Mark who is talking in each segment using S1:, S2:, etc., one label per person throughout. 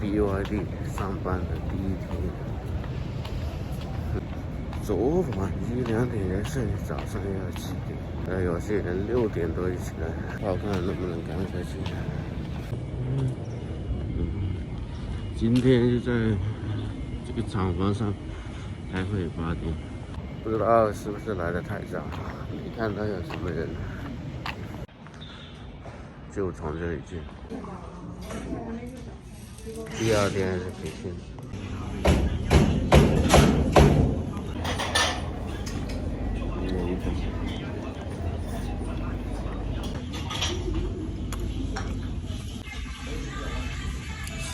S1: BYD 上班的第一天。昨晚1、2点才睡，早上要7点。有些人6点多就起来，我看能不能赶得及。今天就在这个厂房上开会8点，不知道是不是来得太早，没看到有什么人，就从这里进。第2天还是培训。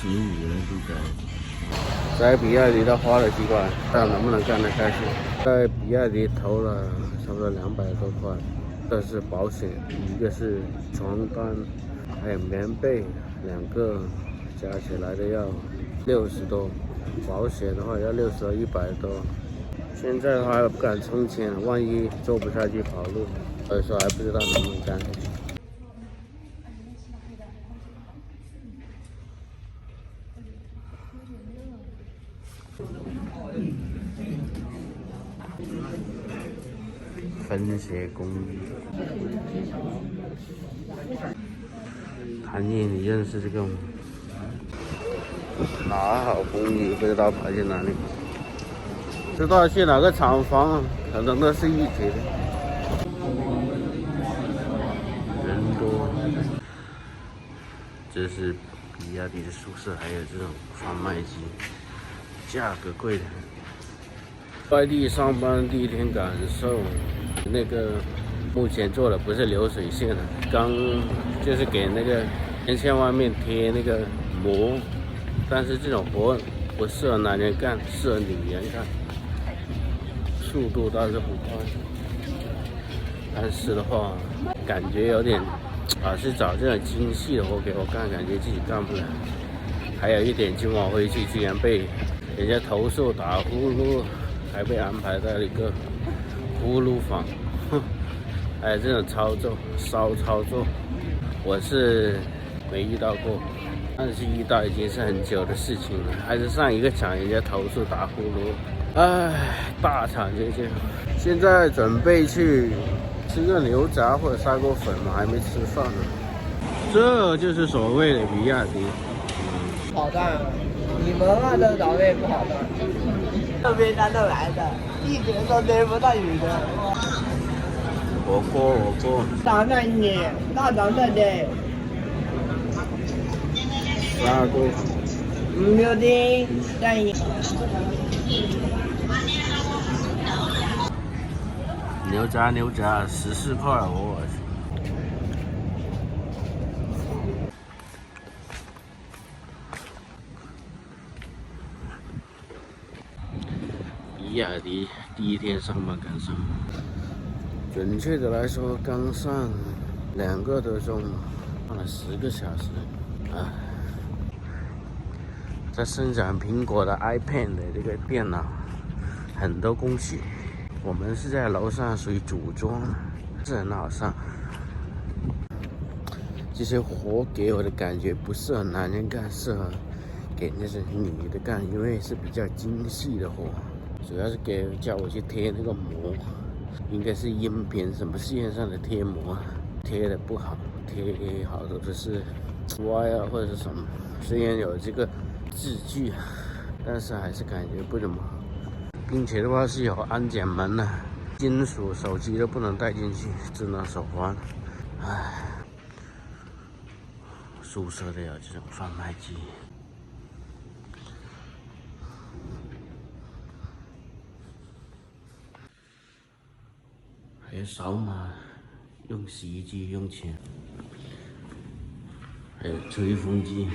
S1: 15人都在比亚迪，他花了几万，看能不能干得开心。在比亚迪投了差不多200多块，这是保险，一个是床单，还有棉被，2个加起来的要60多，保险的话要60到100多。现在的话还不敢充钱，万一做不下去跑路，所以说还不知道能不能干下去。分鞋工艺，谭毅，你认识这个吗？哪好工艺不知道跑去哪里，知道去哪个厂房，可能都是一体的。人多，这是比亚迪的宿舍，还有这种贩卖机，价格贵的。外地上班第1天感受，那个目前做的不是流水线的，刚就是给那个电线外面贴那个膜，但是这种活不适合男人干，适合女人干，速度倒是不快，但是的话感觉有点是找这种精细的活给我干，感觉自己干不来。还有一点，今晚回去居然被人家投诉打呼噜，还被安排在一个呼噜房，还有这种操作，我是没遇到过，但是遇到已经是很久的事情了。还是上一个厂人家投诉打呼噜，大厂就这样。现在准备去吃个牛杂或者砂锅粉嘛，还没吃饭呢。这就是所谓的比亚迪。
S2: 好干，你们那的早点不好干，特别难得来的，一点都对不到雨的。
S1: 火锅。
S2: 大饭的，大早饭的。
S1: 砂锅。
S2: 没有的，大爷。
S1: 牛杂14块，我去。比亚迪第1天上班感受，准确的来说，刚上2个多钟，上了10个小时。在生产苹果的 iPad 的这个电脑，很多工序。我们是在楼上，属于组装，是很好上。这些活给我的感觉不适合男人干，适合给那些女的干，因为是比较精细的活。主要是叫我去贴那个膜，应该是音频什么线上的贴膜，贴的不好，贴好的都是歪啊或者是什么。虽然有这个字句，但是还是感觉不怎么好，并且的话是有安检门的，金属手机都不能带进去，只能手环。宿舍的有这种贩卖机。还有扫码，用洗衣机用钱，还有吹风机。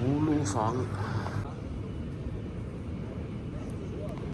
S1: 葫芦房。